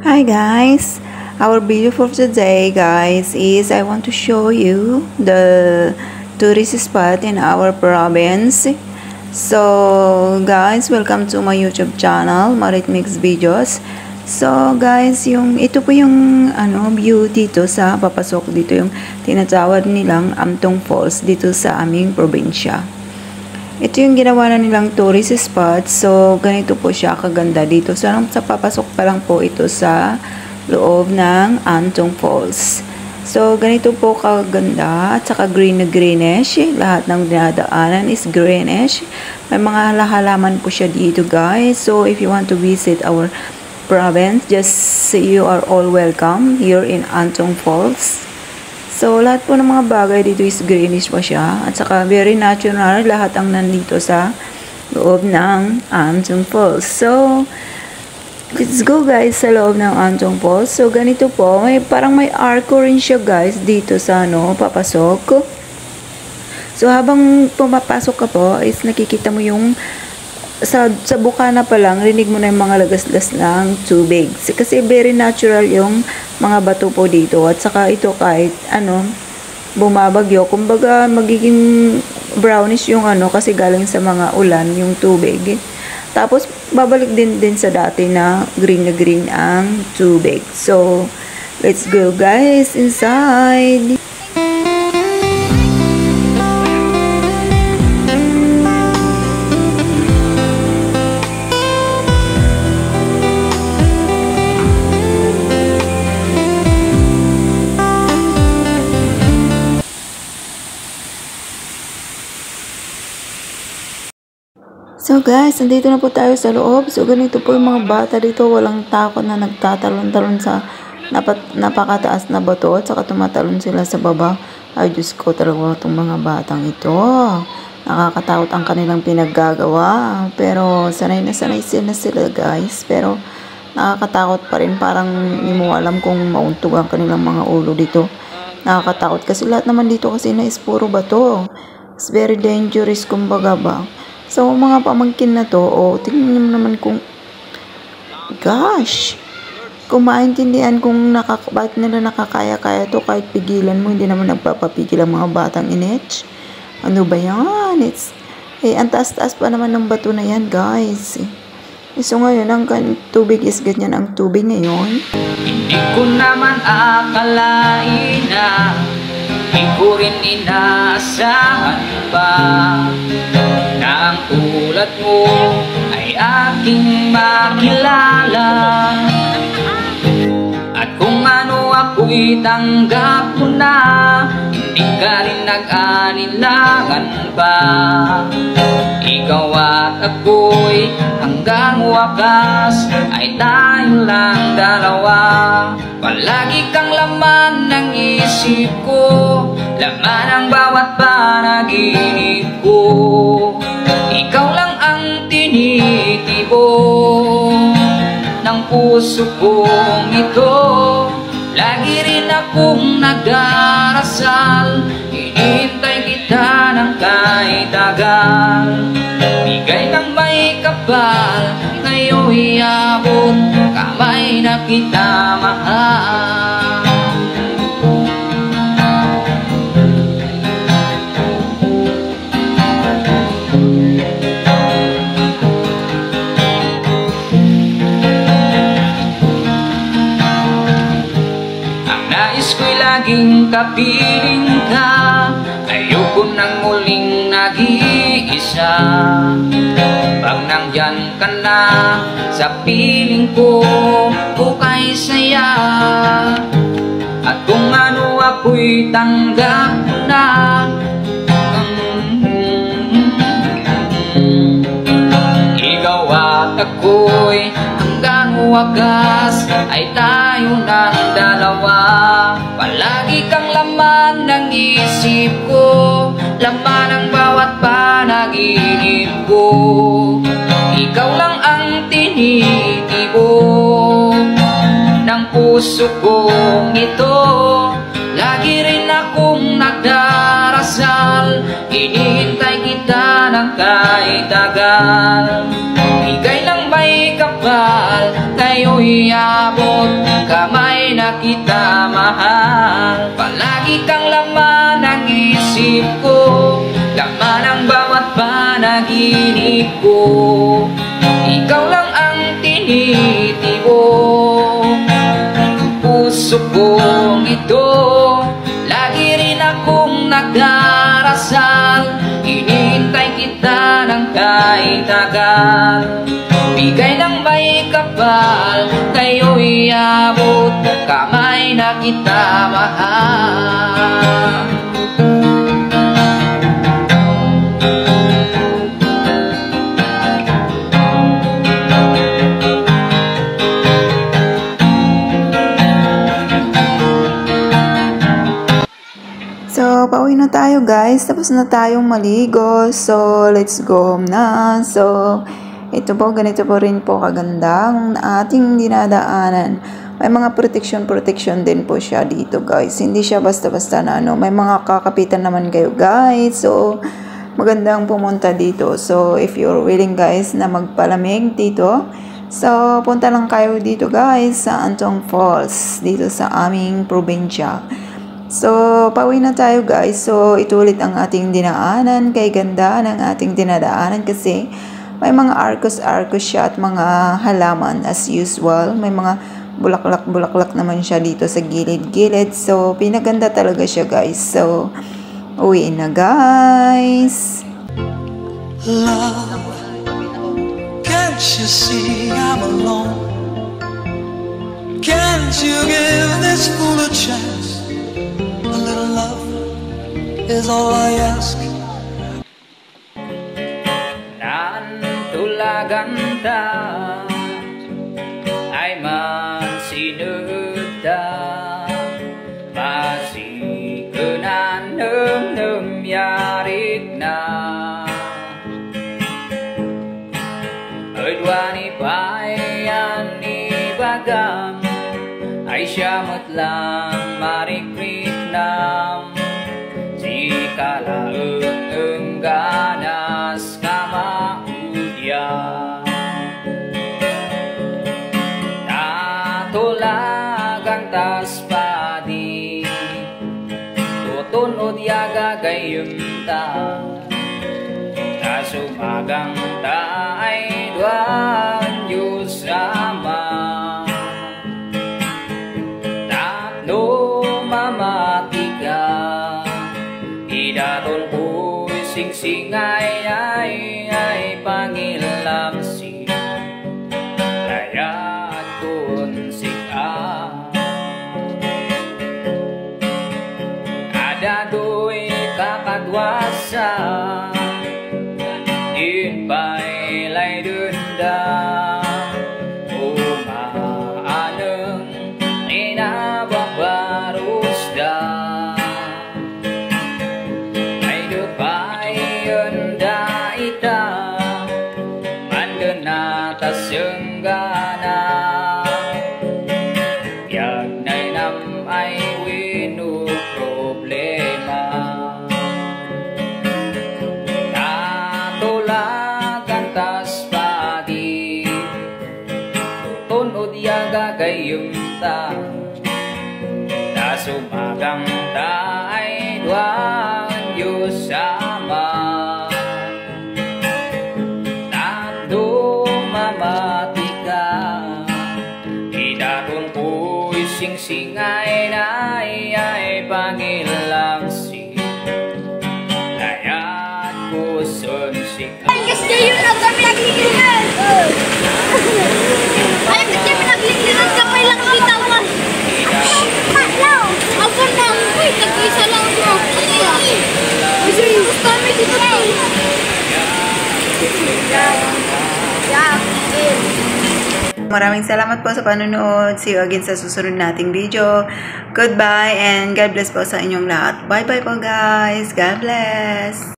Hi guys, our video for today guys is I want to show you the tourist spot in our province. So guys, welcome to my YouTube channel, Marit Mix Videos. So guys, ito po yung view dito sa papasok dito, yung tinatawag nilang Amtong Falls dito sa aming probinsya. Ito yung ginawa na nilang tourist spot. So, ganito po siya kaganda dito. So, sa papasok pa lang po ito sa loob ng Amtong Falls. So, ganito po kaganda. At saka green na greenish. Lahat ng dinadaanan is greenish. May mga halaman po siya dito, guys. So, if you want to visit our province, you are all welcome here in Amtong Falls. So, lahat po ng mga bagay dito is greenish pa siya. At saka, very natural. Lahat ang nandito sa loob ng Amtong Falls. So, let's go guys sa loob ng Amtong Falls. So, ganito po. Parang may arco rin siya guys dito sa papasok. So, habang pumapasok ka po, is nakikita mo yung sa bukana pa lang, rinig mo na yung mga lagaslas ng tubig. Kasi very natural yung mga bato po dito. At saka ito kahit bumabagyo, kumbaga magiging brownish yung kasi galing sa mga ulan yung tubig. Tapos babalik din sa dati na green ang tubig. So, let's go guys inside. So guys, nandito na po tayo sa loob. So ganito po yung mga bata dito, walang takot na nagtatalon-talon sa napakataas na bato at saka tumatalon sila sa baba. Ay Diyos ko talaga itong mga batang ito. Nakakatakot ang kanilang pinaggagawa. Pero sanay sila guys. Pero nakakatakot pa rin, parang hindi mo alam kung mauntog ang kanilang mga ulo dito. Nakakatakot kasi lahat naman dito kasi na is puro bato. It's very dangerous kumbaga ba. So, mga pamangkin na to, tingnan nyo naman kung, gosh, kung maintindihan kung bakit nila nakakaya-kaya to, kahit pigilan mo, hindi naman nagpapapigil ang mga batang inech. Ano ba yan? Ang taas-taas pa naman ng bato na yan, guys. So, ngayon, ang tubig is ganyan ang tubig ngayon. Hindi ko naman akalain na hindi ko rin inaasahan pa na ang tulad mo ay aking makilala. At kung ano ako'y tanggap mo na, hindi ka rin nag-anilangan pa. Ikaw at ako'y hanggang wakas ay tayo lang dalawa. Palagi kang laman ng isip ko, laman ang bawat panaginip ko. Ikaw lang ang tinitibo ng puso kong ito. Lagi rin akong nagdarasal, hinihintay kita ng kahit tagal. Bigay ng may kapal, ngayon'y abot kamay na kita mahal. Ko'y laging kapiling ka, ayoko nang muling nag-iisa. Pag nandyan ka na sa piling ko, bukay saya. At kung ano ako'y tanggap na, ikaw at ako'y hanggang wagas ay tayo ng dalawa. Palagi kang laman ng isip ko, laman ang bawat panaginip ko. Ikaw lang ang tinitibo ng puso kong ito. Lagi rin akong nagdarasal, hinihintay kita ng kahit tagal. Bigay ng may kapal, kayo'y iabot, kamay na kita mahal. Palagi kang laman ng isip ko, laman ang bawat panaginip ko. Ikaw lang ang tinitibok, puso kong ito. Lagi rin akong nagdarasal, hinihintay kita ng kahit tagal. Bigay ng may kapal, tayo'y iabot, kamay na kita mahal. So, pauwi na tayo guys. Tapos na tayong maligo. So, let's go home na. So, ito po, ganito po rin po kaganda ang ating dinadaanan. May mga protection din po siya dito guys. Hindi siya basta-basta na ano. May mga kakapitan naman kayo guys. So, magandang pumunta dito. So, if you're willing guys na magpalamig dito, so, punta lang kayo dito guys sa Antong Falls. Dito sa aming probinsya. So, pauwi na tayo guys. So, ito ulit ang ating dinaanan. Kay ganda ng ating dinadaanan kasi may mga arkos-arkos siya at mga halaman as usual. May mga bulaklak-bulaklak naman siya dito sa gilid-gilid. So, pinaganda talaga siya guys. So, uwi na guys. Love, can't you see I'm alone? Can't you give this fool a chance? A little love is all I ask. Nantulaganta ay mansinuda, masikenan yarik na. Adwani bayan ni bagam ay siyamot lang marikrit nam. Jika laeng ganas kamaudyan, natulagang taspadi, tutunod yaga gayem ta. Nasumagang ta ay duwan Diyos Ama. Mamatiga idaton ko'y singsingay ay pangilamsi layat kun sika. Ada do'y kakadwasa inbay lay dunda umaaneng inababarusda ay depayon daita mandenatas yenggana yagnay nam ay winu problema. Natulagan tas padi tunod yaga gayem ta. Nasumagang ta ay duwan Diyos Ama. Nando mamati ka idaton ko'y singsingay ay pangilamsi layat ko sonsika. Ay, kasi yun ang kami naglilihan. Ay, kasi naglilihan kami lang bitawan. Ako na, uy, nag-isa lang mo. Kasi yung kami dito na. Maraming salamat po sa panonood. See you again sa susunod nating video. Goodbye and God bless po sa inyong lahat. Bye-bye po guys. God bless.